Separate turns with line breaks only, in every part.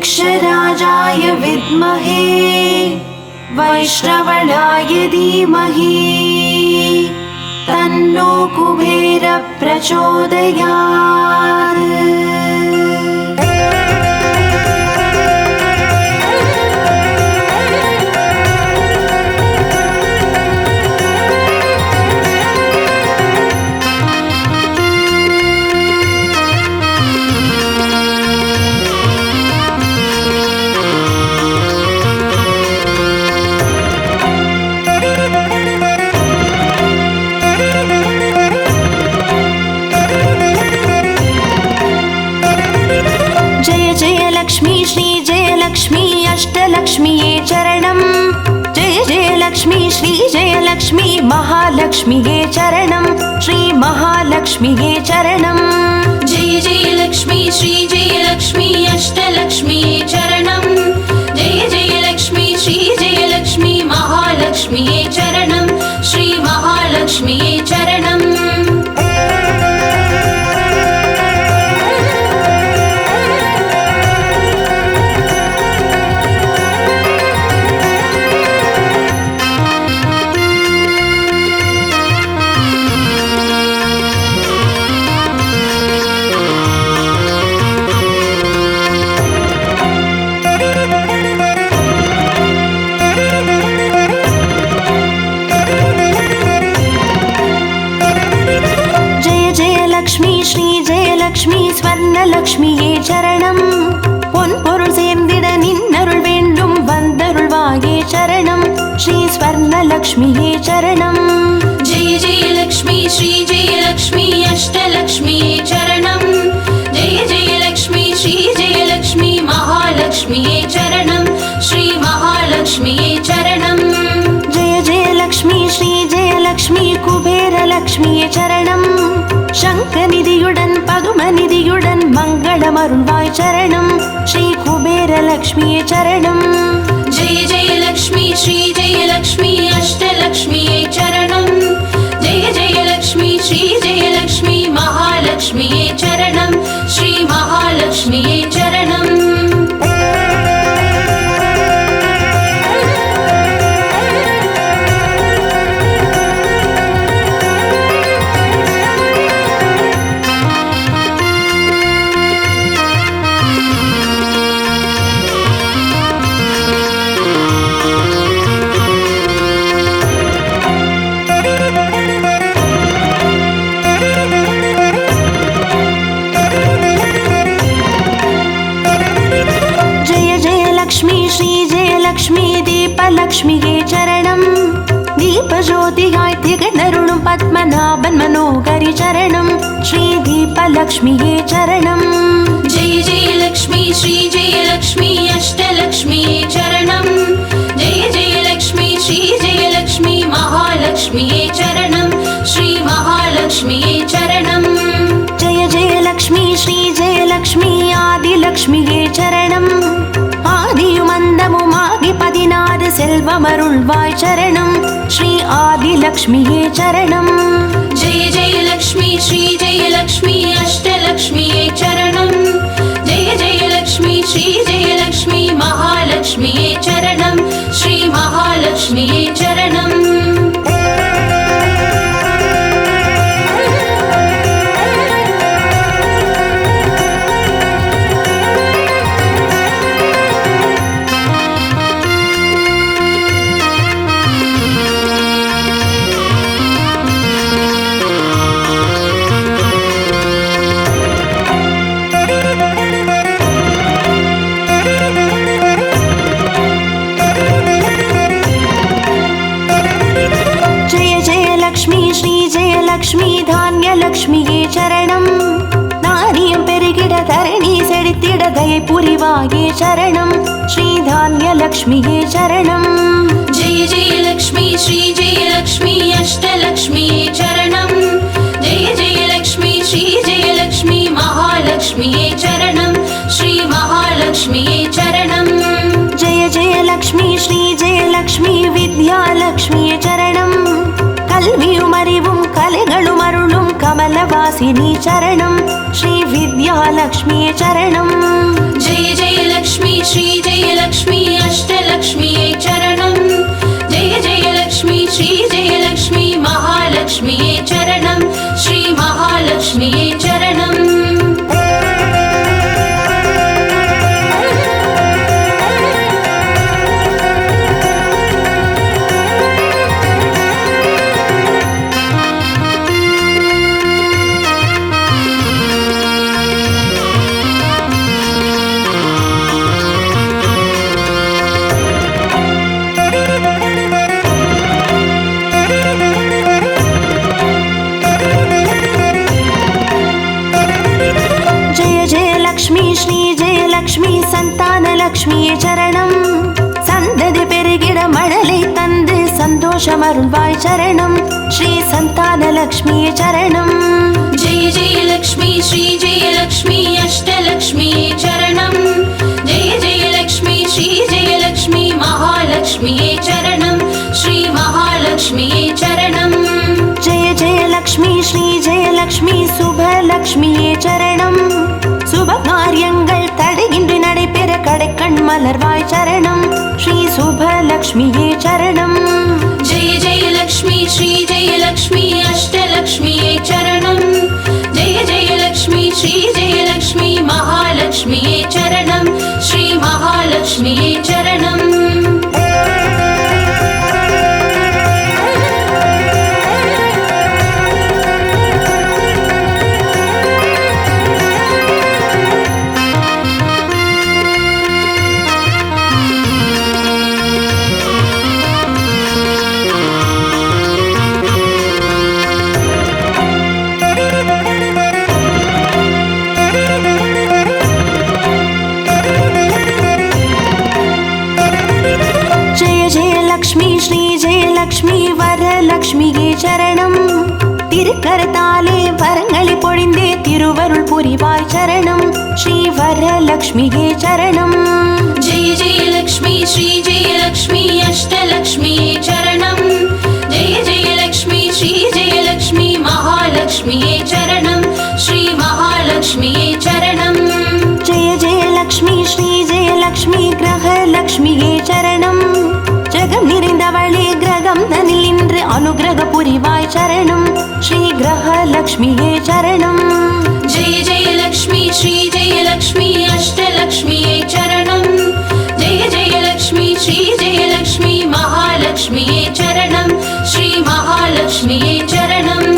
वृक्षराजाय विद्महे वैश्रवणाय धीमहि तन्नो कुबेर प्रचोदयात्।
लक्ष्मी श्री जय लक्ष्मी अष्टलक्ष्मीये चरणं। जय जय लक्ष्मी श्री जय लक्ष्मी महालक्ष्मीये चरणं। श्री महालक्ष्मीये चरणं।
जय जय लक्ष्मी श्री जय लक्ष्मी अष्टलक्ष्मीये चरणं। जय जय लक्ष्मी श्री जय लक्ष्मी महालक्ष्मीये चरणं। श्री महालक्ष्मीये चरणं।
लक्ष्मी श्री जय लक्ष्मी स्वर्णलक्ष्मीये चरणं। பொன்பொருள் சேர்ந்திட நின்னருள் வேண்டும் வந்தருள்வாயே சரணம்। ஸ்ரீ ஸ்வர்ணலக்ஷ்மியே சரணம்।
जय जय लक्ष्मी श्री जय लक्ष्मी अष्टलक्ष्मीये चरणं। जय जय लक्ष्मी श्री जय लक्ष्मी महालक्ष्मीये चरणं। श्री महालक्ष्मीये चरणं।
जय जय लक्ष्मी श्री जय लक्ष्मी कुबेरलक्ष्मीये चरणं। शङ्खनिधियुடன் पद्मनिधियुடன் मङ्गलमरुள்வாய் चरणं। श्री कुबेरलक्ष्मीये चरणं।
जय जय लक्ष्मी श्री जय लक्ष्मी अष्टलक्ष्मीये चरणं। जय जय लक्ष्मी श्री जय लक्ष्मी महालक्ष्मीये चरणं। श्री महालक्ष्मीये चरणं।
லக்ஷ்மி தீபலக்ஷ்மியே சரணம். தீபஜோதியாய் திகழ்ந்தருளும் பத்மநாபன் மனோகரி சரணம். ஸ்ரீ தீபலக்ஷ்மியே சரணம்.
ஜெய ஜெய லக்ஷ்மி ஸ்ரீ ஜெய லக்ஷ்மி அஷ்டலக்ஷ்மியே சரணம். ஜெய ஜெய லக்ஷ்மி ஸ்ரீ ஜெய லக்ஷ்மி மகாலக்ஷ்மியே சரணம். ஸ்ரீ மகாலக்ஷ்மியே சரணம்.
ஜெய ஜெய லக்ஷ்மி ஸ்ரீ ஜெய லக்ஷ்மி ஆதிலக்ஷ்மியே சரணம். ஆதியும் அந்தமுமாகி 16 செல்வமருள்வாய் சரணம். ஸ்ரீ ஆதிலக்ஷ்மியே சரணம்.
ஜெய ஜெய லக்ஷ்மி ஸ்ரீ ஜெய லக்ஷ்மி அஷ்டலக்ஷ்மியே சரணம். ஜெய ஜெய லக்ஷ்மி ஸ்ரீ ஜெய லக்ஷ்மி மகாலக்ஷ்மியே சரணம். ஸ்ரீ மகாலக்ஷ்மியே சரணம்.
லக்ஷ்மி தான்யலக்ஷ்மியே சரணம். தானியம் பெருகிட தரணி செழித்திட தயை புரிவாயே சரணம். ஸ்ரீ தான்யலக்ஷ்மியே சரணம்.
ஜெய ஜெய லக்ஷ்மி ஸ்ரீ ஜெய லக்ஷ்மி அஷ்டலக்ஷ்மியே சரணம். ஜெய ஜெய லக்ஷ்மி ஸ்ரீ ஜெய லக்ஷ்மி மகாலக்ஷ்மியே சரணம். ஸ்ரீ மகாலக்ஷ்மியே சரணம்.
ஜெய ஜெய லக்ஷ்மி ஸ்ரீ ஜெய லக்ஷ்மி வித்யாலக்ஷ்மியே சரணம். கல்வியும் அறிவும் கலைகளும் அருளும் கமலவாசி विलासिनी चरणं श्री विद्यालक्ष्मी चरणं
जय जय लक्ष्मी श्री जय लक्ष्मी अष्टलक्ष्मी चरणं जय जय लक्ष्मी श्री जय लक्ष्मी महालक्ष्मी चरणं श्री महालक्ष्मी चरणं
लक्ष्मी श्री जय लक्ष्मी संतान लक्ष्मी चरणं सन्ददि पेरुगिड मडलै तंदु सन्तोषमरुळ्वाय चरणं श्री संतान लक्ष्मी चरणं
जय जय लक्ष्मी श्री जय लक्ष्मी अष्टलक्ष्मी चरणं जय जय लक्ष्मी श्री जय लक्ष्मी महालक्ष्मी चरणं श्री महालक्ष्मी चरणं
जय जय लक्ष्मी श्री जय लक्ष्मी शुभलक्ष्मी चरणं சுபகாரியங்கள் தடையின்றி நடைபெற கடைக்கண் மலர்வாய் சரணம் ஸ்ரீ சுபலக்ஷ்மியே சரணம்
ஜெய ஜெய லக்ஷ்மி ஸ்ரீ ஜெய லக்ஷ்மி அஷ்டலக்ஷ்மியே சரணம் ஜெய ஜெய லக்ஷ்மி ஸ்ரீ ஜெய லக்ஷ்மி மகாலக்ஷ்மியே சரணம் ஸ்ரீ மகாலக்ஷ்மியே சரணம்
லக்ஷ்மி வரலக்ஷ்மியே சரணம் திருக்கரத்தாலே வரங்களை பொழிந்தே திருவருள் புரிவாய் சரணம் ஸ்ரீ வரலக்ஷ்மியே சரணம்
ஜெய ஜெய லக்ஷ்மி ஸ்ரீ ஜெய லக்ஷ்மி அஷ்டலக்ஷ்மியே சரணம் ஜெய ஜெய லக்ஷ்மி ஸ்ரீ ஜெய லக்ஷ்மி மகாலக்ஷ்மியே சரணம் ஸ்ரீ மகாலக்ஷ்மியே சரணம்
ஜெய ஜெய லக்ஷ்மி ஸ்ரீ ஜெய லக்ஷ்மி கிரகலக்ஷ்மியே சரணம் ஜெகம் நிறைந்தவளே கிரகம் தனில் இன்று அனுகிரக புரிவாய் சரணம் ஸ்ரீ கிரகலக்ஷ்மியே சரணம்
ஜெய ஜெய லக்ஷ்மி ஸ்ரீ ஜெய லக்ஷ்மி அஷ்டலக்ஷ்மியே சரணம் ஜெய ஜெய லக்ஷ்மி ஸ்ரீ ஜெய லக்ஷ்மி மகாலக்ஷ்மியே சரணம் ஸ்ரீ மகாலக்ஷ்மியே சரணம்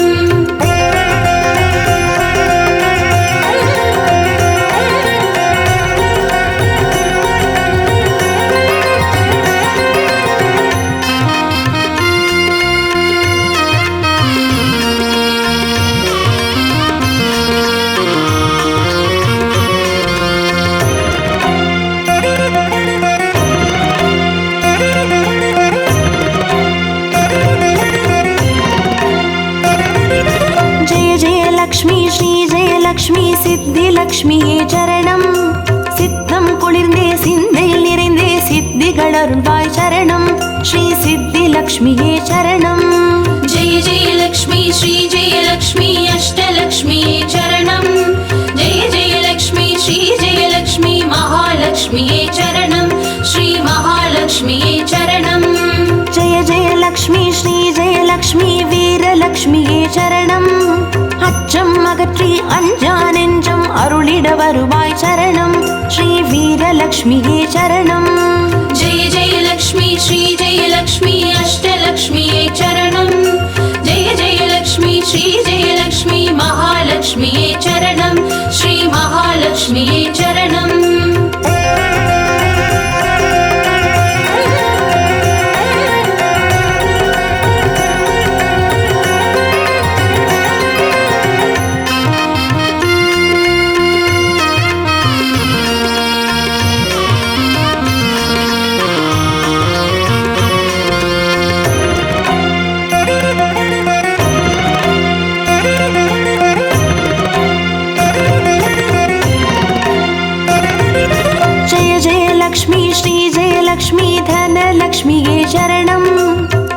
லக்ஷ்மி ஸ்ரீ ஜெய லக்ஷ்மி சித்தி லக்ஷ்மியே சரணம் சித்தம் குளிர்ந்தே சிந்தையில் நிறைந்தே சித்திகள் அருள்வாய் சரணம் ஸ்ரீ சித்தி லக்ஷ்மியே சரணம்
ஜெய ஜெய லக்ஷ்மி ஸ்ரீ ஜெய லக்ஷ்மி அஷ்டலக்ஷ்மியே சரணம் ஜெய ஜெய லக்ஷ்மி ஸ்ரீ ஜெய லக்ஷ்மி மகாலக்ஷ்மியே சரணம் ஸ்ரீ மகாலக்ஷ்மியே சரணம்
ஜெய ஜெய லக்ஷ்மி ஸ்ரீ ஜெய லக்ஷ்மி வீரலக்ஷ்மியே சரணம் அச்சம் அகற்றி அஞ்சா நெஞ்சம் அருளிட வருவாய் சரணம் ஸ்ரீ வீரலக்ஷ்மியே சரணம்
ஜெய ஜெய லக்ஷ்மி ஸ்ரீ ஜெய லக்ஷ்மி அஷ்டலக்ஷ்மியே சரணம் ஜெய ஜெய லக்ஷ்மி ஸ்ரீ ஜெய லக்ஷ்மி மகாலக்ஷ்மியே சரணம் ஸ்ரீ மகாலக்ஷ்மியே சரணம்
லக்ஷ்மி தனலக்ஷ்மியே சரணம்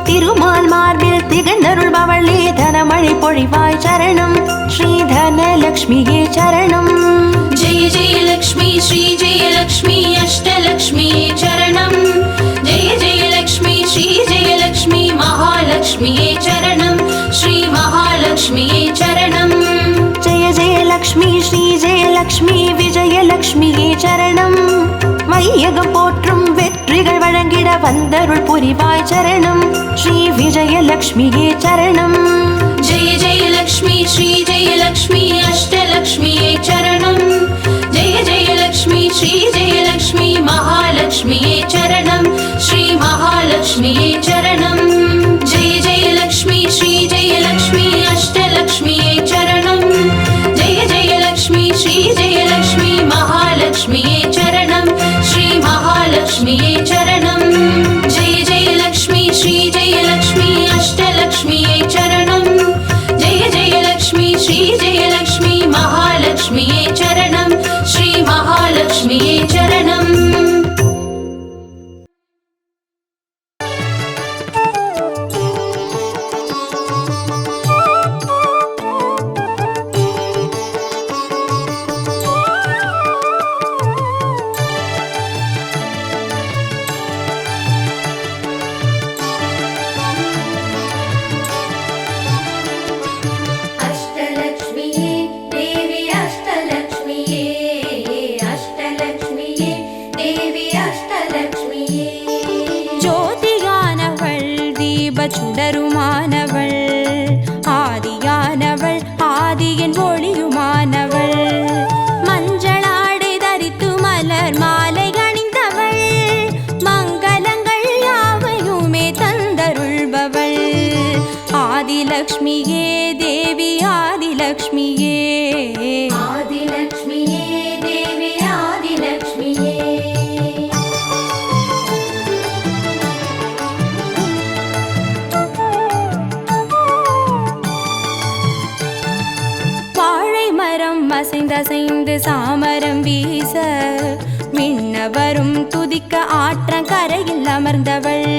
திருமால் மார்பில் திகழ்ந்தருள்பவளே தனமழை பொழிவாய் சரணம் ஸ்ரீ धनलक्ष्मिये चरणम्।
जय जय लक्ष्मी श्री जय लक्ष्मी अष्टलक्ष्मिये चरणम्। जय जय लक्ष्मी श्री जय लक्ष्मी महालक्ष्मिये चरणम्। श्री महालक्ष्मिये चरणम्।
जय जय लक्ष्मी श्री जय लक्ष्मी विजयलक्ष्मिये चरणम्। வையகம் போற்றும் வெற்றிகள் வழங்கிட வந்தருள் புரிவாய் சரணம் ஸ்ரீ விஜயலக்ஷ்மியே சரணம்.
जय जय लक्ष्मी श्री जय लक्ष्मी अष्टलक्ष्मिये चरणम्। जय जय लक्ष्मी श्री जय लक्ष्मी महालक्ष्मिये चरणम्। श्री महालक्ष्मिये चरणम्। जय जय लक्ष्मी श्री जय लक्ष्मी अष्टलक्ष्मिये चरणम्। जय जय लक्ष्मी श्री जय लक्ष्मी महालक्ष्मिये चरणम्। श्री महालक्ष्मिये चरणम्। जय जय लक्ष्मी श्री जय लक्ष्मी अष्टलक्ष्मिये चरणम्। जय जय लक्ष्मी श्री जय लक्ष्मी महालक्ष्मिये चरणम्। श्री महालक्ष्मिये चरणम्।
अष्टलक्ष्मिये देवी अष्टलक्ष्मिये अष्टलक्ष्मिये देवी अष्टलक्ष्मिये
ஜோதியானவள் தீப சுடருமானவள் ஆதியானவள் ஆதியின் ஒளியுமானவள் மஞ்சளாடை தரித்து மலர் மாலை அணிந்தவள் மங்களங்கள் யாவையுமே தந்தருள்பவள் ஆதிலக்ஷ்மியே தேவி ஆதிலக்ஷ்மியே
आदिलक्ष्मिये देवी आदिलक्ष्मिये
வாழை மரம் அசைந்தசைந்து சாமரம் வீச மின்னவரும் துதிக்க ஆற்றங்கரையில் அமர்ந்தவள்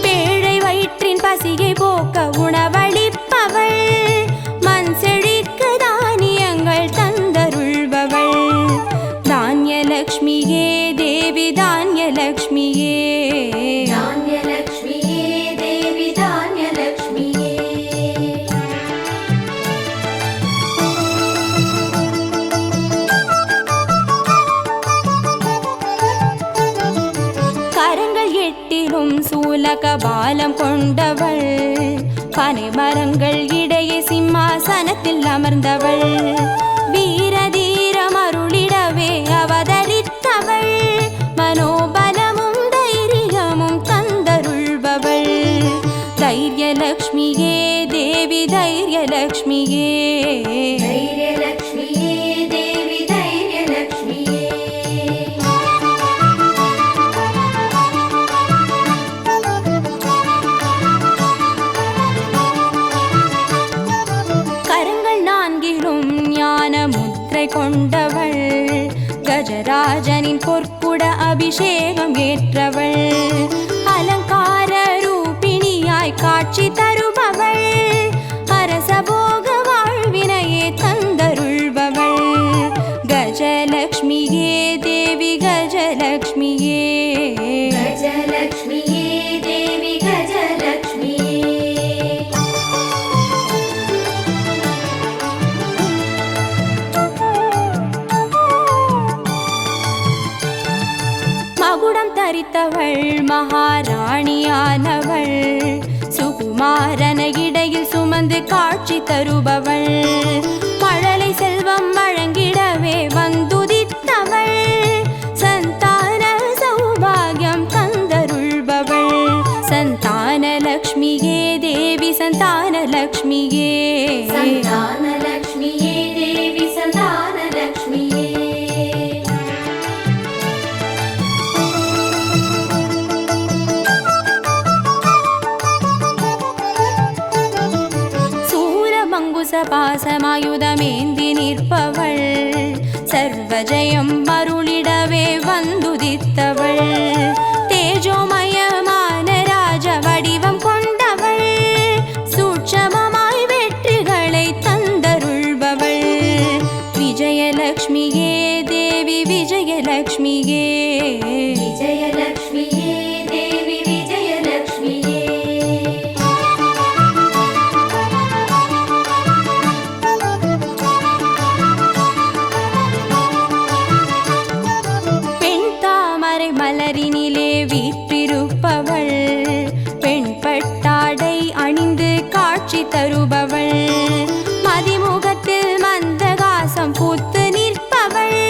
பேழை வயிற்றின் பசியை போக்க உணவளிப்பவள் மண் செழிக்க தானியங்கள் தந்தருள்பவள் தானியலக்ஷ்மியே தேவி தானியலக்ஷ்மியே
धान्यलक्ष्मिये देवी धान्यलक्ष्मिये
கரங்கள் எட்டிலும் சூலக பாலம் கொண்டவள் பனை மரங்கள் இடையே சிம்மாசனத்தில் அமர்ந்தவள் வீர தீரம் அருளிடவே அவதரித்தவள் மனோபலமும் தைரியமும் தந்தருள்பவள் தைரியலக்ஷ்மியே தேவி தைரியலக்ஷ்மியே
धैर्यलक्ष्मिये देवी धैर्यलक्ष्मिये
கரங்கள் நான்கிலும் ஞான முத்திரை கொண்டவள் கஜராஜனின் பொற்குட அபிஷேகம் ஏற்றவள் அலங்கார ரூபிணியாய் காட்சி தருபவள் அரசபோக வாழ்வினையே தந்தருள்பவள் கஜலக்ஷ்மியே தேவி கஜலக்ஷ்மியே
गजलक्ष्मिये देवी गजलक्ष्मिये
மகுடம் தரித்தவள் மகாராணியானவள் சுகுமாரன இடையில் சுமந்து காட்சி தருபவள் மழலை செல்வம் வழங்கிடவே வந்துதித்தவள் சந்தான சௌபாகியம் தந்தருள்பவள் சந்தானலக்ஷ்மியே தேவி சந்தானலக்ஷ்மியே
सन्तानलक्ष्मिये देवी सन्तानलक्ष्मिये
பாசமாயுதமேந்தி நிற்பவள் சர்வஜயம் அருளிடவே வந்துதித்தவள் தேஜோமயமான ராஜ வடிவம் கொண்டவள் சூட்சமமாய் வெற்றிகளை தந்தருள்பவள் விஜயலக்ஷ்மியே தேவி விஜயலக்ஷ்மியே
விஜயலக்ஷ்மியே தேவி விஜயலக்ஷ்மியே
பெண் தாமரை மலரினிலே வீற்றிருப்பவள் பெண் பட்டாடை அணிந்து காட்சி தருபவள் மதிமுகத்தில் மந்தகாசம் பூத்து நிற்பவள்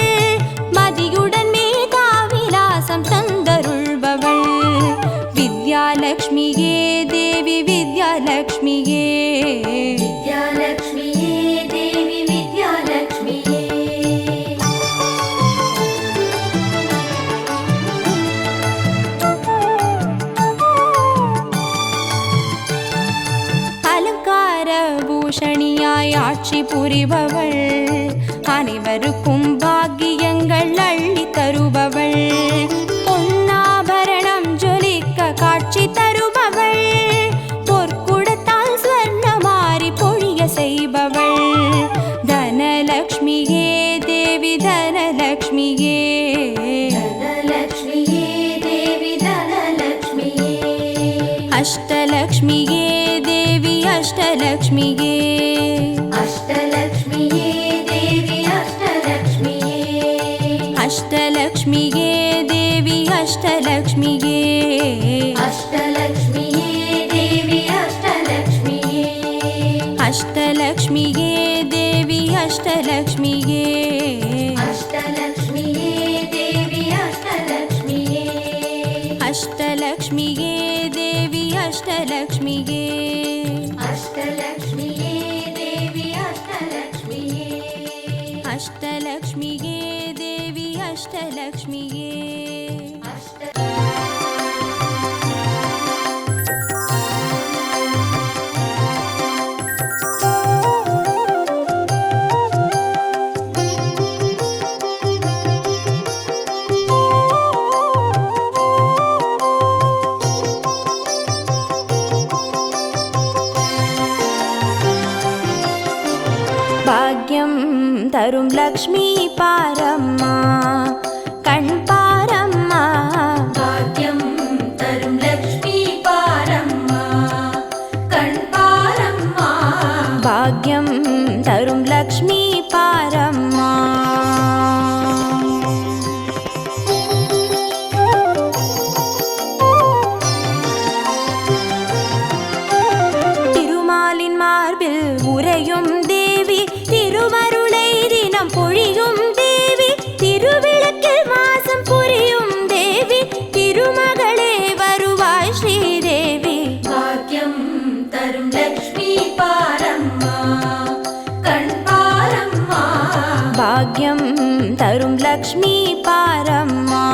மதியுடன் மேகாவிலாசம் தந்தருள்பவள் வித்யாலக்ஷ்மியே தேவி வித்யாலக்ஷ்மியே
வித்யாலக்ஷ்மியே தேவி வித்யாலக்ஷ்மியே
அலங்கார பூஷணியாய் ஆட்சி புரிபவள் அனைவருக்கும் பாக்கியங்கள் அள்ளி தருபவள் பொன்னாபரணம் ஜொலிக்க காட்சி தருபவள் பொற்குடத்தால் ஸ்வர்ணமாரி பொழிய செய்பவள் தனலக்ஷ்மியே தேவி தனலக்ஷ்மியே
தனலக்ஷ்மியே தேவி தனலக்ஷ்மியே
அஷ்டலக்ஷ்மியே தேவி அஷ்டலக்ஷ்மியே
அஷ்டலக்ஷ்மியே தேவி அஷ்டலக்ஷ்மியே
அஷ்டலக்ஷ்மியே தேவி அஷ்டலக்ஷ்மியே
அஷ்டலக்ஷ்மியே தேவி அஷ்டலக்ஷ்மியே
அஷ்டலக்ஷ்மியே தேவி அஷ்டலக்ஷ்மியே
அஷ்டலக்ஷ்மியே தேவி அஷ்டலக்ஷ்மியே
அஷ்டலக்ஷ்மியே தேவி அஷ்டலக்ஷ்மியே
அஷ்டலக்ஷ்மியே தேவி அஷ்டலக்ஷ்மியே
அஷ்டலக்ஷ்மியே தேவி அஷ்டலக்ஷ்மியே பாக்யம் தரும் லக்ஷ்மி பாரம்மா கண் பாரம்மா
பாக்யம் தரும் லக்ஷ்மி பாரம்மா கண் பாரம்மா
பாக்யம் தரும் லக்ஷ்மி பாரம்மா திருமாலின் மார்பில் உறையும் தேவி திருவருளை தினம் பொழியும் தேவி திருவிளக்கில் மாசம் புரியும் தேவி திருமகளே வருவாய் ஸ்ரீதேவி
பாக்யம் தரும் லக்ஷ்மி பாரம்மா கண் பாரம்மா
பாக்யம் தரும் லக்ஷ்மி பாரம்மா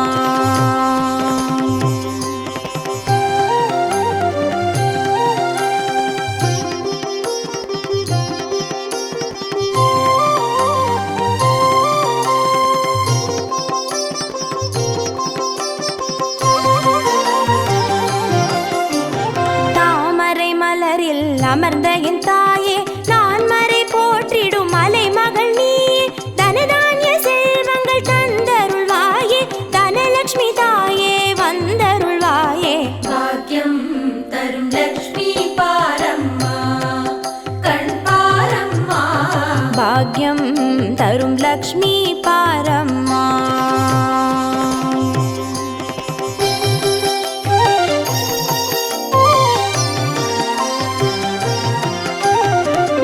தாமரை மலரில் அமர்ந்த என் தாயே நான் மறை போற்றிடும் மலை மகள் நீயே தனதானிய செல்வங்கள் தந்தருள்வாயே தனலக்ஷ்மி தாயே வந்தருள்வாயே
பாக்யம் தரும் லக்ஷ்மி பாரம்மா கண் பாரம்மா
பாக்யம் தரும் லக்ஷ்மி பாரம்மா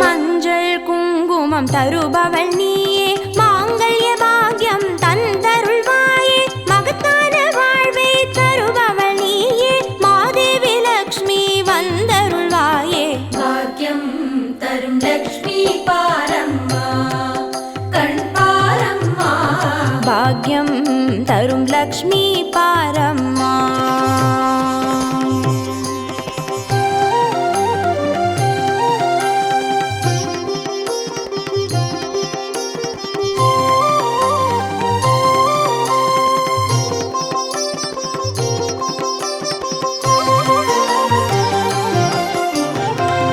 மஞ்சள் குங்குமம் தருபவள் நீயே மாங்கல்ய பாக்யம் தந்தருள்வாயே மகத்தான வாழ்வை தருபவள் நீயே மாதேவி லக்ஷ்மி வந்தருள்வாயே
பாக்யம் தரும் லக்ஷ்மி பாரம்மா கண் பாரம்மா
பாக்யம் தரும் லக்ஷ்மி பாரம்மா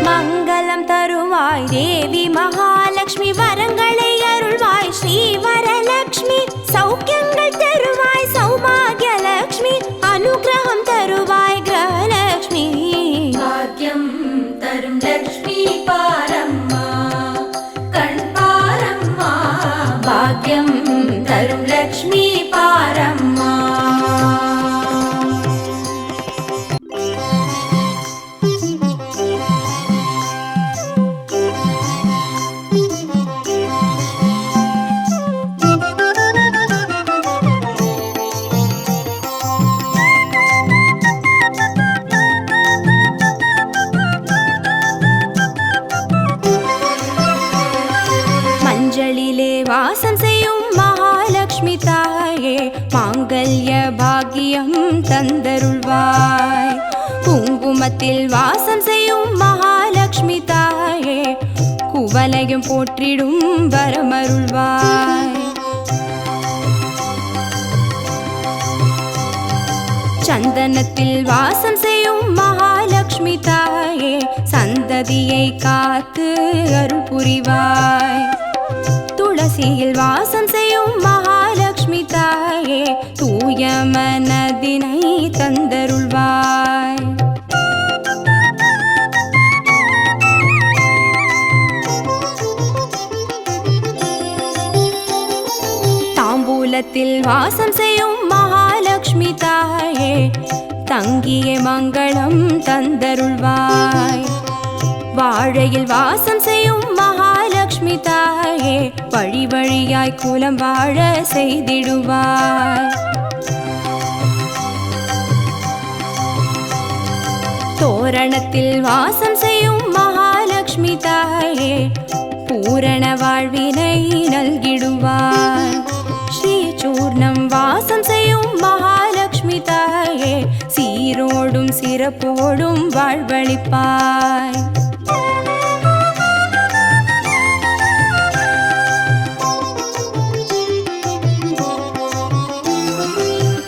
மங்களம் தருவாய் தேவி மகாலட்சுமி வரங்களை அருள்வாய் ஸ்ரீ வரலட்சுமி
பாக்யம் தரும் லக்ஷ்மி பாரம்மா.
மஞ்சளிலே வாசம் செய்யும் மகாலட்சுமி தாயே, மாங்கல்ய பாக்கியம் தந்தருள்வாய். குங்குமத்தில் வாசம் செய்யும் மகாலட்சுமி தாயே, குவலையும் போற்றிடும் வரமருள்வாய். சந்தனத்தில் வாசம் செய்யும் மகாலட்சுமி தாயே, சந்ததியை காத்து அருள் புரிவாய். துளசியில் வாசம் செய்யும் மகாலட்சுமி தாயே, தூய மனதினை தந்தருள்வாய். தாம்பூலத்தில் வாசம் செய்யும் மகாலட்சுமி தாயே, தங்கிய மங்களம் தந்தருள்வாய். வாழையில் வாசம் செய்யும் மகாலட்சுமி தாயே, வழி வழியாய் குலம் வாழ செய்திடுவாய். தோரணத்தில் வாசம் செய்யும் மகாலட்சுமி தாயே, பூரண வாழ்வினை நல்கிடுவாய். ஸ்ரீ சூர்ணம் வாசம் செய்யும் மகாலட்சுமி தாயே, சீரோடும் சிறப்போடும் வாழ்வளிப்பாய்.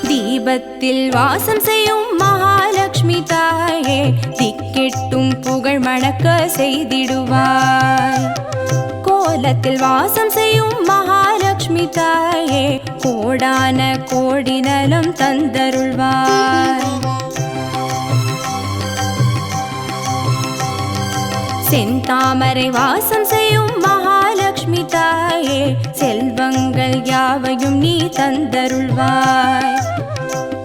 தீபத்தில் வாசம் செய்யும் மகாலட்சுமி தாயே, திக்கெட்டும் புகழ் மணக்க செய்திடுவாய். கோலத்தில் வாசம் செய்யும் மகாலட்சுமி தாயே, கோடான கோடி நலம் தந்தருள்வாய். செந்தாமரை வாசம் செய்யும் மகாலட்சுமி தாயே, செல்வங்கள் யாவையும் நீ தந்தருள்வாய்.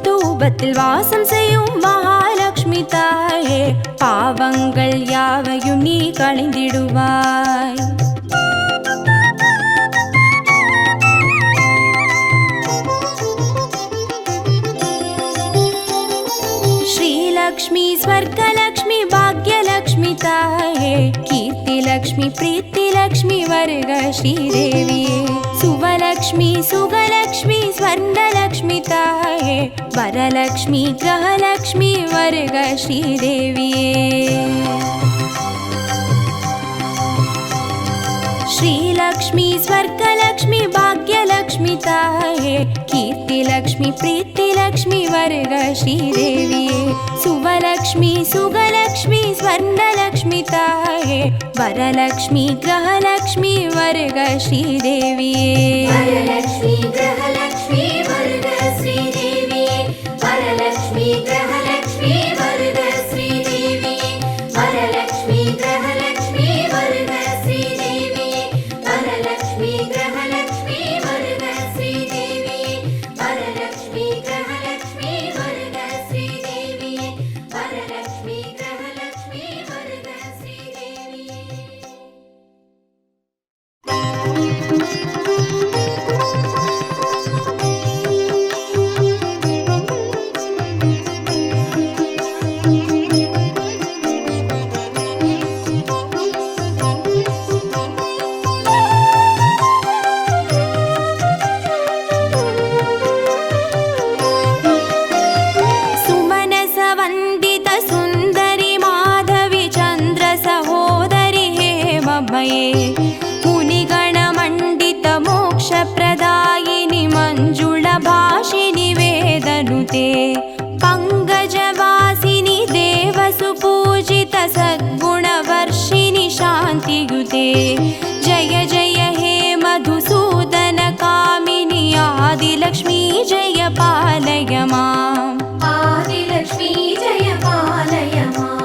தூபத்தில் வாசம் செய்யும் மகாலட்சுமி தாயே, பாவங்கள் யாவையும் நீ களைந்திடுவாய். श्रीलक्ष्मी स्वर्गलक्ष्मी भाग्यलक्ष्मी ताये, कीर्तिलक्ष्मी प्रीतिलक्ष्मी वर्ग श्रीदेविये. सुवलक्ष्मी सुगलक्ष्मी स्वर्णलक्ष्मी ताये, वरलक्ष्मी ग्रहलक्ष्मी वर्ग श्रीदेविये. श्रीलक्ष्मी स्वर्गलक्ष्मी भाग्यलक्ष्मी ताये, कीर्तिलक्ष्मी प्रीतिलक्ष्मी वर्ग श्रीदेविये. सुवलक्ष्मी सुगलक्ष्मी स्वर्णलक्ष्मी ताये, वरलक्ष्मी ग्रहलक्ष्मी वर्ग श्रीदेविये.
वरलक्ष्मी ग्रहलक्ष्मी वर्ग श्रीदेविये. वरलक्ष्मी ग्रहलक्ष्मी वर्ग श्रीदेविये. वरलक्ष्मी ग्रहलक्ष्मी वर्ग श्रीदेविये. वरलक्ष्मी ग्रहलक्ष्मी वर्ग श्रीदेविये. वरलक्ष्मी ग्रहलक्ष्मी वर्ग श्रीदेविये. वरलक्ष्मी ग्रहलक्ष्मी वर्ग श्रीदेविये.
सुमनस वन्दित सुन्दरि माधवी चन्द्र सहोदरि हेममये, मुनिगणमण्डित मोक्षप्रदायिनि मञ्जुळा भाषिनि वेदनुते. पङ्कजवासिनि देवसुपूजित सद्गुणवर्षिणि शान्तियुते. जय जय हे मधुसूदन कामिनि आदिलक्ष्मी जय पालय माम्.
आदिलक्ष्मी जय पालय माम्.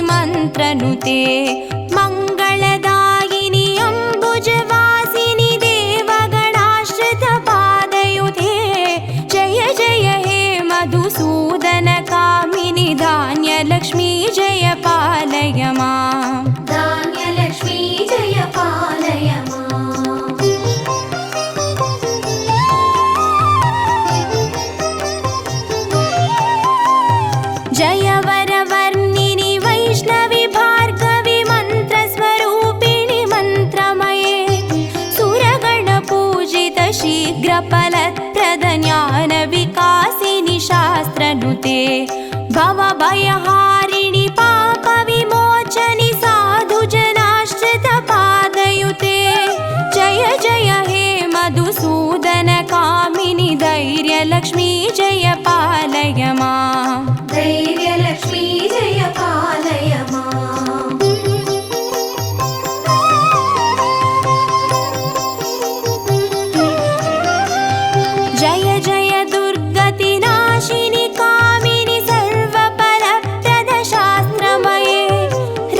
मन्त्रनुते मङ्गलदायिनि अम्बुजवासिनि देवगणाश्रितपादयुते जय जय हे मधुसूदनकामिनि धान्यलक्ष्मी जय पालय माम्
धान्यलक्ष्मी जय पालय माम्
जय वरवर्णिनि वैष्णवि भार्गवि मन्त्रस्वरूपिणि मन्त्रमये सुरगणपूजित शीघ्रफलप्रद ज्ञानविकासिनि शास्त्रनुते भवभयहारिणि पापविमोचनि साधुजनाश्रितपादयुते जय जय हे मधुसूदनकामिनि धैर्यलक्ष्मी जय पालय माम्
धैर्यलक्ष्मी जय पालय माम्
जय जय दुर्गतिनाशिनि कामिनि सर्वफलप्रद शास्त्रमये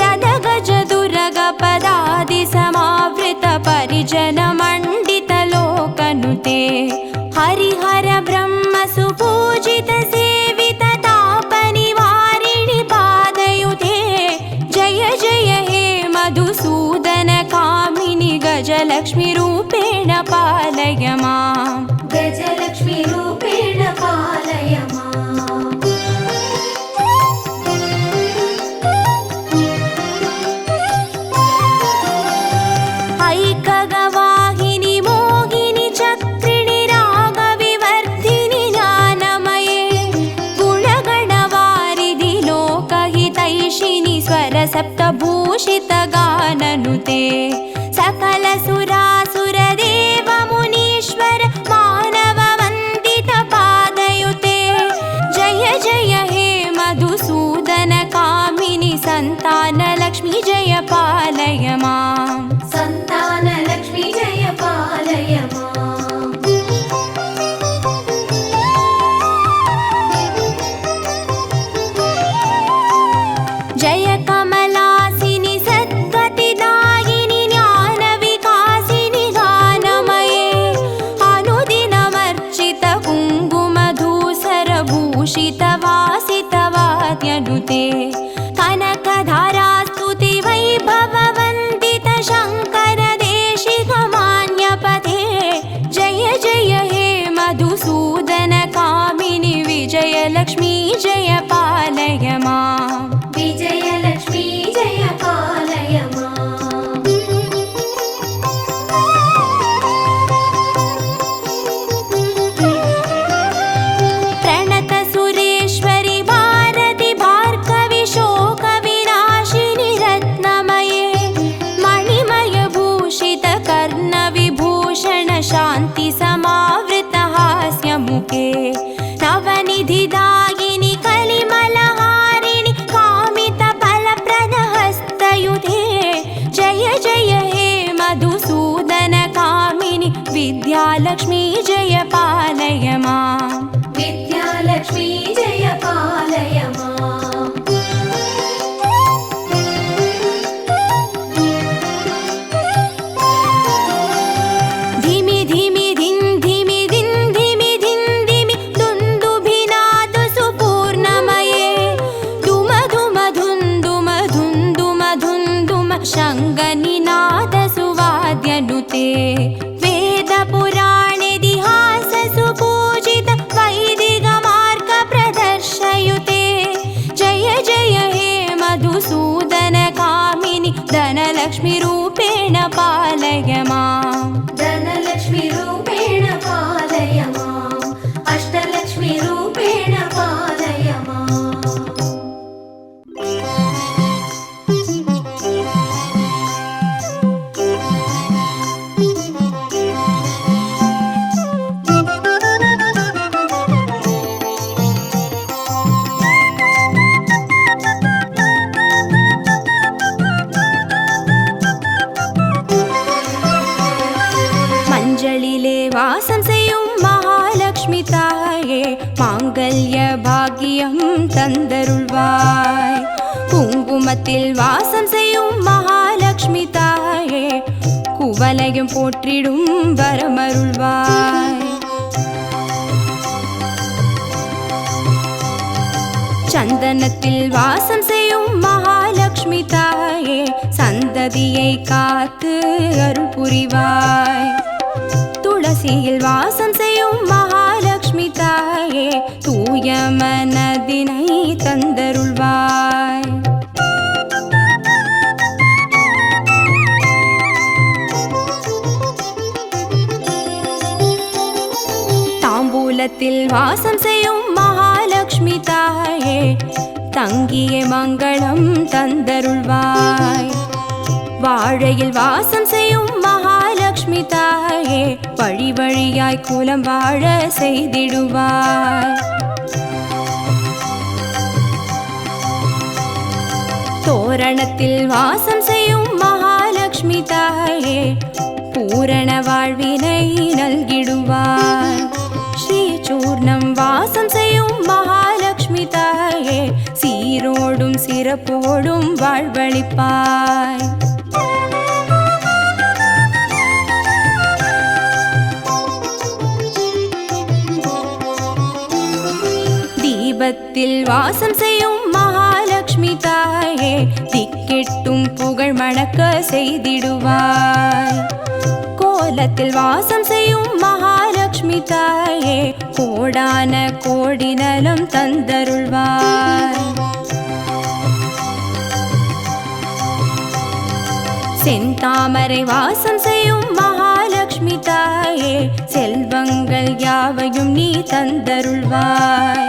रदगजदुर्गपदादिसमावृत परिजनमण्डितलोकनुते हरिहर ब्रह्म सुपूजित सेवित तापनिवारिणि पादयुते जय जय हे मधुसूदनकामिनि गजलक्ष्मी रूपेण पालय माम्
गजलक्ष्मी रूपेण पालय माम्
ऐकगवाहिनि मोहिनि चक्रिणि रागविवर्धिनि ज्ञानमये गुणगणवारिधि लोकहितैषिणि स्वरसप्तभूषितगाननुते सकलसुरासुरदेवमुनीश्वर मानववन्दितपादयुते जय जय हे मधुसूदनकामिनि सन्तानलक्ष्मी जय पालय माम्
सन्तानलक्ष्मी जय पालय माम्
जय कमलासिनि सद्गतिदायिनि ज्ञानविकासिनि गानमये अनुदिनमर्चित कुङ्कुमधूसरभूषितवासितवाद्यनुते कनकधारास्तुति वैभववन्दित शङ्कर देशिकमान्यपते जय जय हे मधुसूदनकामिनि विजयलक्ष्मी जय पालय माम्
विजयलक्ष्मी जय पालय माम्
प्रणत सुरेश्वरि भारति भार्गवि शोकविनाशिनि रत्नमये मणिमयभूषित कर्णविभूषण शान्ति समावृत हास्यमुखे नवनिधिदायिनि कलिमलहारिणि कामितफलप्रद हस्तयुते जय जय हे मधुसूदनकामिनि विद्यालक्ष्मी जय पालय माम्
विद्यालक्ष्मी जय पालय माम्
धिमि धिमि धिन् धिमि धिन् धिमि धिन् धिमि दुन्दुभिनाद सुपूर्णमये दुम दुम धुन् दुम धुन् दुम धुन् दुम शङ्गनिनाद सुवाद्यनुते वेदपुराणेतिहास सुपूजित वैदिकमार्ग प्रदर्शयुते जय जय हे मधुसूदनकामिनि धनलक्ष्मी रूपेण पालय माम्
धनलक्ष्मी रूपेण पालय माम् अष्टलक्ष्मी रूपेण पालय माम्
வாசம் செய்யும் மகாலட்சுமி தாயே மாங்கல்ய பாக்கியம் தந்தருள்வாய். குங்குமத்தில் வாசம் செய்யும் மகாலட்சுமி தாயே குவலையும் போற்றிடும் வரமருள்வாய். சந்தனத்தில் வாசம் செய்யும் மகாலட்சுமி தாயே சந்ததியை காத்து அருள் புரிவாய். துளசியில் வாசம் செய்யும் மகாலட்சுமி தாயே தூய மனதினை தந்தருள்வாய். தாம்பூலத்தில் வாசம் செய்யும் மகாலட்சுமி தாயே தங்கிய மங்களம் தந்தருள்வாய். வாழையில் வாசம் செய்யும் மகாலட்சுமி தாயே வழி வழியாய் குலம் வாழ செய்திடுவாய். தோரணத்தில் வாசம் செய்யும் மகாலட்சுமி தாயே பூரண வாழ்வினை நல்கிடுவாய். ஸ்ரீசூர்ணம் வாசம் செய்யும் மகாலட்சுமி தாயே சீரோடும் சிறப்போடும் வாழ்வளிப்பாய். தீபத்தில் வாசம் செய்யும் மகாலட்சுமி தாயே திக்கெட்டும் புகழ் மணக்க செய்திடுவாய். கோலத்தில் வாசம் செய்யும் மகாலட்சுமி தாயே கோடான கோடி நலம் தந்தருள்வாய். செந்தாமரை வாசம் செய்யும் மகாலட்சுமி தாயே செல்வங்கள் யாவையும் நீ தந்தருள்வாய்.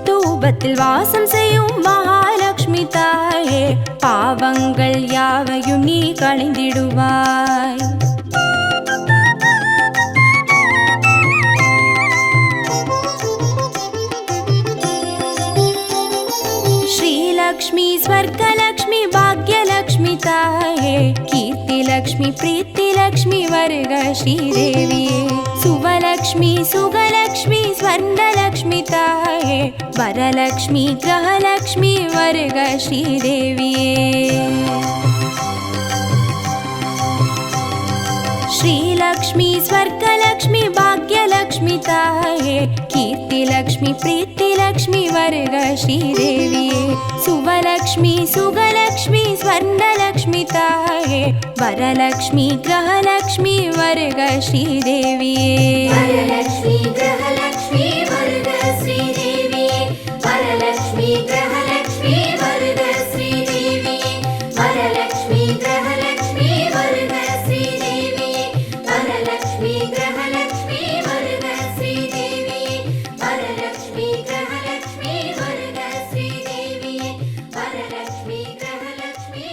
தூபத்தில் வாசம் செய்யும் மகாலட்சுமி தாயே பாவங்கள் யாவையும் நீ களைந்திடுவாய். श्रीलक्ष्मी स्वर्गलक्ष्मी भाग्यलक्ष्मी ताये कीर्तिलक्ष्मी प्रीतिलक्ष्मी वर्ग श्रीदेविये सुवलक्ष्मी सुगलक्ष्मी स्वर्णलक्ष्मी ताये वरलक्ष्मी ग्रहलक्ष्मी वर्ग श्रीदेविये श्रीलक्ष्मी स्वर्गलक्ष्मी भाग्यलक्ष्मी ताये कीर्तिलक्ष्मी प्रीतिलक्ष्मी वर्ग श्रीदेविये सुवलक्ष्मी सुगलक्ष्मी स्वर्णलक्ष्मी ताये वरलक्ष्मी ग्रहलक्ष्मी वर्ग श्रीदेविये
वरलक्ष्मी ग्रहलक्ष्मी वर्ग श्रीदेविये वरलक्ष्मी ग्रहलक्ष्मी वर्ग श्रीदेविये वरलक्ष्मी ग्रहलक्ष्मी वर्ग श्रीदेविये वरलक्ष्मी ग्रहलक्ष्मी वर्ग श्रीदेविये वरलक्ष्मी ग्रहलक्ष्मी वर्ग श्रीदेविये वरलक्ष्मी ग्रहलक्ष्मी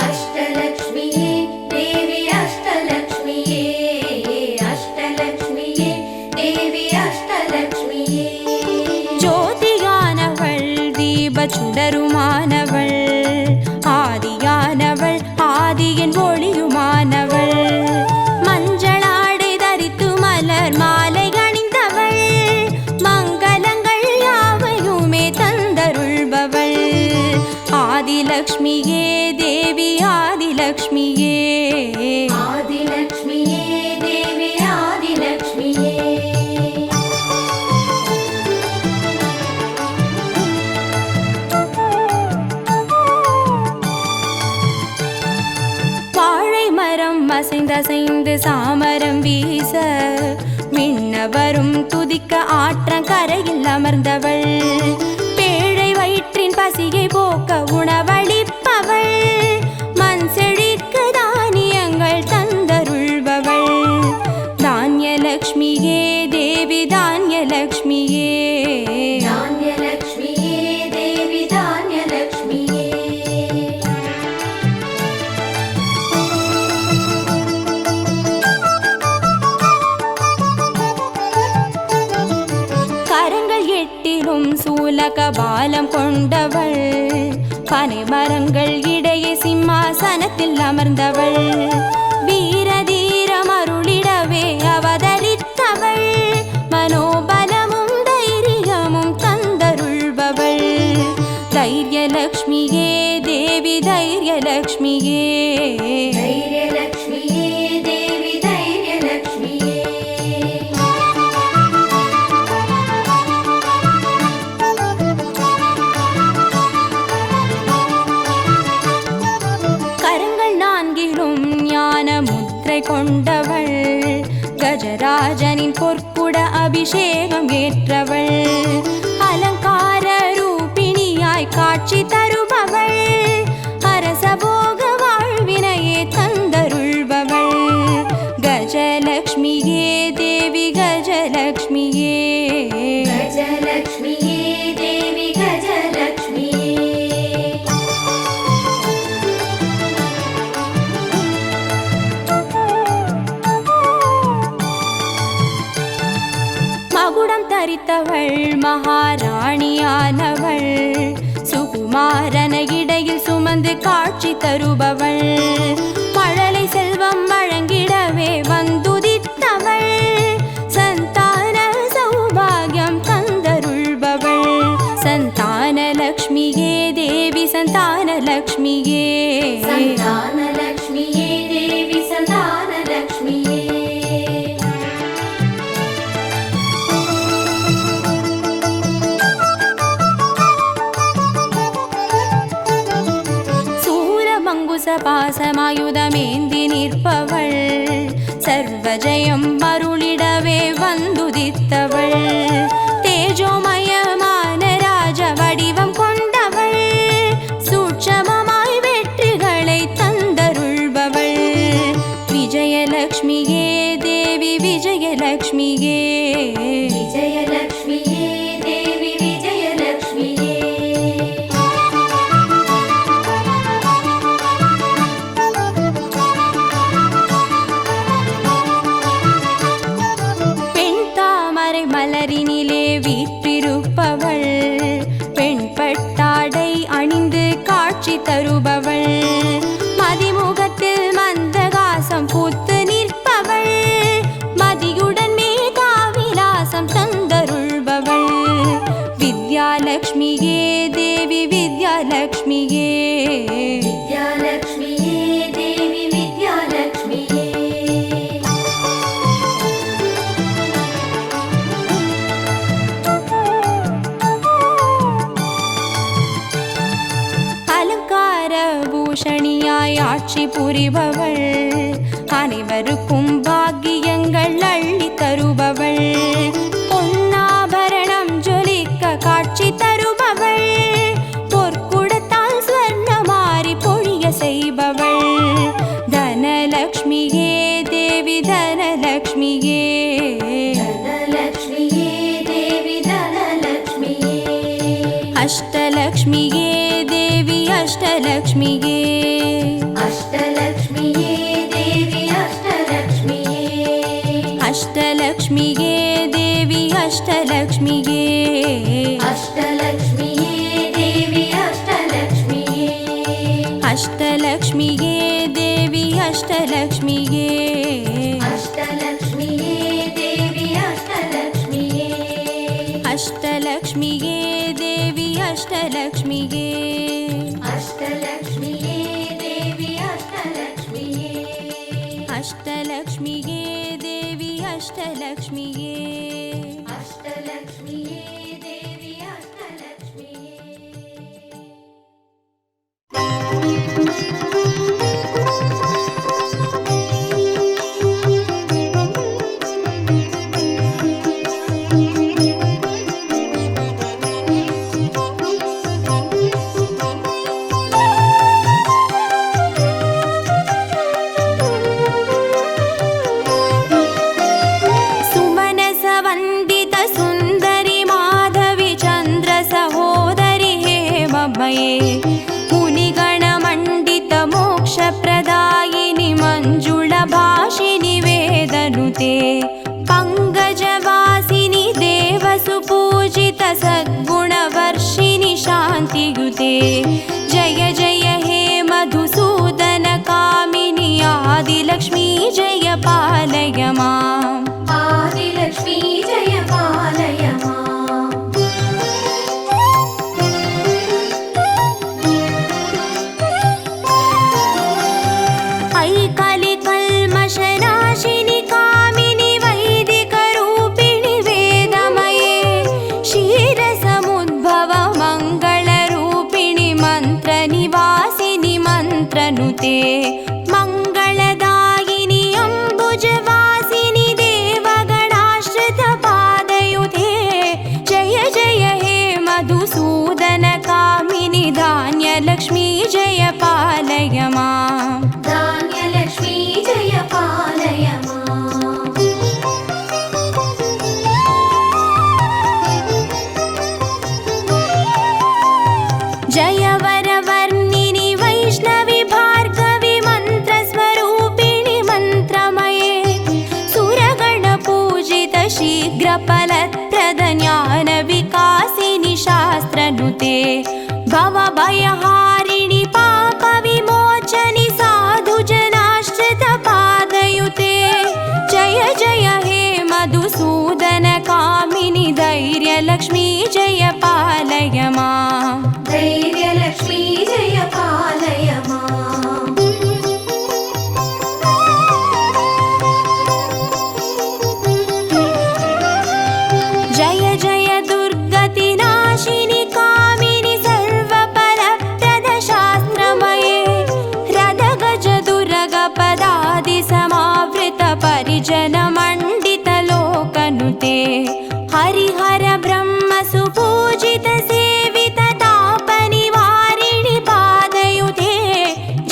अष्टलक्ष्मीये देवी अष्टलक्ष्मीये अष्टलक्ष्मीये देवी अष्टलक्ष्मीये
ஜோதியானவள் தீப சுடருமானவள் ஆதியானவள் ஆதியின் ஒளியுமானவள் மஞ்சளாடை தரித்து மலர் மாலை அணிந்தவள் மங்களங்கள் யாவையுமே தந்தருள்பவள் ஆதிலக்ஷ்மியே தேவி ஆதிலக்ஷ்மியே
आदिलक्ष्मीये देवी आदिलक्ष्मीये
வாழை மரம் அசைந்தசைந்து சாமரம் வீச மின்னவரும் துதிக்க ஆற்றங்கரையில் அமர்ந்தவள் பேழை வயிற்றின் பசியை போக்க உணவளிப்பவள் மண் செழிக்க தானியங்கள் தந்தருள்பவள் தானியலக்ஷ்மியே தேவி தானியலக்ஷ்மியே
धान्यलक्ष्मीये
கொண்டவள், பனை மரங்கள் இடையே சிம்மாசனத்தில் அமர்ந்தவள், வீரதீரம் அருளிடவே அவதரித்தவள், மனோபலமும் தைரியமும் தந்தருள்பவள், தைரியலக்ஷ்மியே தேவி தைரியலக்ஷ்மியே.
தைரியலக்ஷ்மியே தேவி தைரியலக்ஷ்மியே.
கரங்கள் நான்கிலும் ஞான முத்திரை கொண்டவள், கஜராஜனின் பொற்குட அபிஷேகம் ஏற்றவள், அலங்கார ரூபிணியாய் காட்சி தருபவள், அரசபோக வாழ்வினையே தந்தருள்பவள், கஜலக்ஷ்மியே தேவி கஜலக்ஷ்மியே.
கஜலக்ஷ்மியே தேவி கஜலக்ஷ்மியே.
மகுடம் தரித்தவள் மகாராணியானவள், சுகுமாரன இடையில் சுமந்து காட்சி தருபவள், மழலை செல்வம் வழங்கிடவே வந்துதித்தவள், சந்தான சௌபாகியம் தந்தருள்பவள், சந்தானலக்ஷ்மியே தேவி சந்தானலக்ஷ்மியே.
சந்தானலக்ஷ்மியே தேவி சந்தானலக்ஷ்மியே.
பாசமாயுதமேந்தி நிற்பவள், சர்வஜயம் அருளிடவே வந்துதித்தவள், தேஜோமயமான ராஜ வடிவம் கொண்டவள், சூட்சமமாய் வெற்றிகளை தந்தருள்பவள், விஜயலக்ஷ்மியே தேவி விஜயலக்ஷ்மியே.
விஜயலக்ஷ்மியே தேவி விஜயலக்ஷ்மியே.
மலரினிலே வீற்றிருப்பவள், பெண் பட்டாடை அணிந்து காட்சி தருபவள், மதிமுகத்தில் மந்தகாசம் பூத்து நிற்பவள், மதியுடன் மேகாவிலாசம் தந்தருள்பவள், வித்யாலக்ஷ்மியே தேவி வித்யாலக்ஷ்மியே.
வித்யாலக்ஷ்மியே தேவி வித்யாலக்ஷ்மியே. பூஷணியாய் ஆட்சி புரிபவள், அனைவருக்கும் பாக்கியங்கள் அள்ளி தருபவள், பொன்னாபரணம் ஜொலிக்க காட்சி தருபவள், பொற்குடத்தால் ஸ்வர்ணமாரி பொழிய செய்பவள், தனலக்ஷ்மியே தேவி தனலக்ஷ்மியே. தனலக்ஷ்மியே தேவி தனலக்ஷ்மியே.
அஷ்டலக்ஷ்மியே தேவி அஷ்டலக்ஷ்மியே.
அஷ்டலக்ஷ்மியே தேவி அஷ்டலக்ஷ்மியே.
அஷ்டலக்ஷ்மியே தேவி அஷ்டலக்ஷ்மியே.
அஷ்டலக்ஷ்மியே தேவி அஷ்டலக்ஷ்மியே.
அஷ்டலக்ஷ்மியே தேவி அஷ்டலக்ஷ்மியே.
அஷ்டலக்ஷ்மியே தேவி அஷ்டலக்ஷ்மியே.
அஷ்டலக்ஷ்மியே தேவி அஷ்டலக்ஷ்மியே.
அஷ்டலக்ஷ்மியே தேவி அஷ்டலக்ஷ்மியே.
அஷ்டலக்ஷ்மியே தேவி அஷ்டலக்ஷ்மியே.
அஷ்டலக்ஷ்மியே தேவி அஷ்டலக்ஷ்மியே.
मुनिगणमण्डितमोक्षप्रदायिनि मञ्जुळभाषिनि वेदनुते पङ्कजवासिनि देवसुपूजित सद्गुणवर्षिणि शान्तियुते जय जय हे मधुसूदन कामिनि आदिलक्ष्मी जय पालय माम्
आदिलक्ष्मी जय पालय माम्
ऐकलिकल्मषनाशिनि कामिनि वैदिकरूपिणि वेदमये क्षीरसमुद्भव मङ्गलरूपिणि मन्त्रनिवासिनि मन्त्रनुते मङ्गलदायिनि अम्बुजवासिनि देवगणाश्रितपादयुते जय जय हे मधुसूदन कामिनि धान्यलक्ष्मी जय पालय माम्
धान्यलक्ष्मी जय पालय माम्
जय वरवर्णिनि वैष्णवि भार्गवि मन्त्रस्वरूपिणि मन्त्रमये सुरगणपूजित शीघ्रफलप्रद ज्ञानविकासिनि शास्त्रनुते भवभयहारिणि पापविमोचनि साधुजनाश्रितपादयुते जय जय हे मधुसूदन कामिनि धैर्यलक्ष्मी जय पालय माम्
धैर्यलक्ष्मी जय पालय माम्
जय जय दुर्गतिनाशिनि कामिनि सर्वफलप्रद शास्त्रमये रदगजदुर्गपदादिसमावृत परिजनमण्डितलोकनुते हरिहर ब्रह्म सुपूजित सेवित तापनिवारिणि पादयुते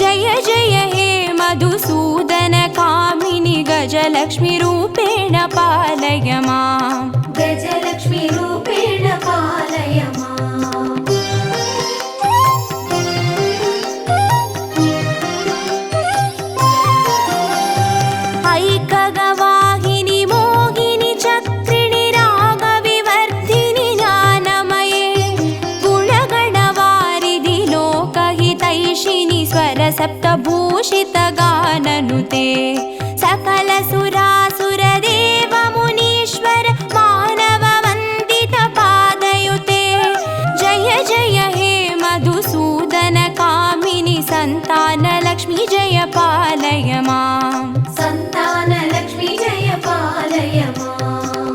जय जय हे मधुसूदन कामिनि गजलक्ष्मी रूपेण पालय माम्
गजलक्ष्मी रूपेण पालय माम्
ऐकगवाहिनि मोहिनि चक्रिणि रागविवर्धिनि ज्ञानमये गुणगणवारिधि लोकहितैषिणि स्वरसप्तभूषितगाननुते सकलसुरासुरदेव मुनीश्वर मानववन्दितपादयुते जय जय हे मधुसूदन कामिनि सन्तानलक्ष्मी जय पालय माम्
सन्तानलक्ष्मी जय पालय माम्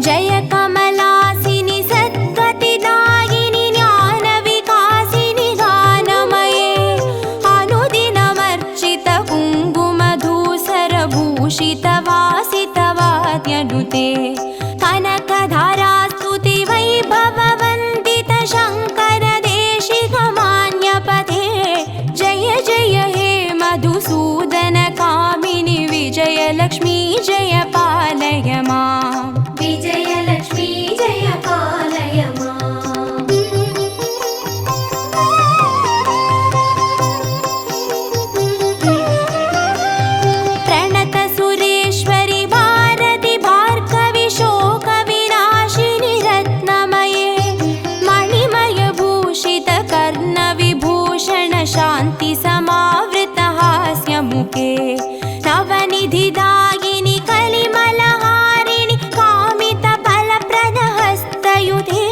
जय कमलासिनि सद्गतिदायिनि ज्ञानविकासिनि गानमये अनुदिनमर्चित कुङ्कुमधूसरभूषितवासितवाद्यनुते कनकधारास्तुति वैभववन्दित शङ्करदेशिकमान्यपते जय जय हे मधुसूदन कामिनि विजयलक्ष्मी जय पालय माम्
विजयलक्ष्मी जय पालय माम्
प्रणत सुरेश्वरि भारति भार्गवि शोकविनाशिनि रत्नमये मणिमयभूषित कर्णविभूषण शान्ति समावृत हास्यमुखे नवनिधिदायिनि कलिमलहारिणि कामितफलप्रद हस्तयुते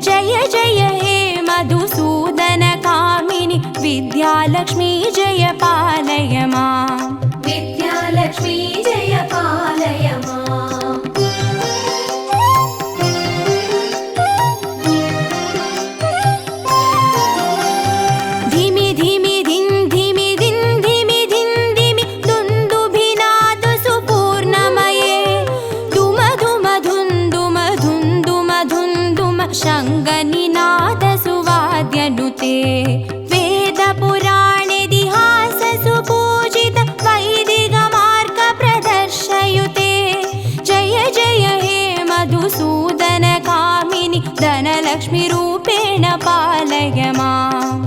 जय जय हे मधुसूदन कामिनि विद्यालक्ष्मी जय पालय माम्
विद्यालक्ष्मी जय पालय माम्
धिमि धिमि धिन् धिमि धिन् धिमि धिन् धिमि दुन्दुभिनाद सुपूर्णमये धुम धुम धुन्दुम धुन्दुम धुन्दुम शङ्गनिनाद सुवाद्यनुते वेदपुराणेतिहास सुपूजित वैदिकमार्ग प्रदर्शयुते जय जय हे मधुसूदन कामिनि धनलक्ष्मी रूपेण पालय माम्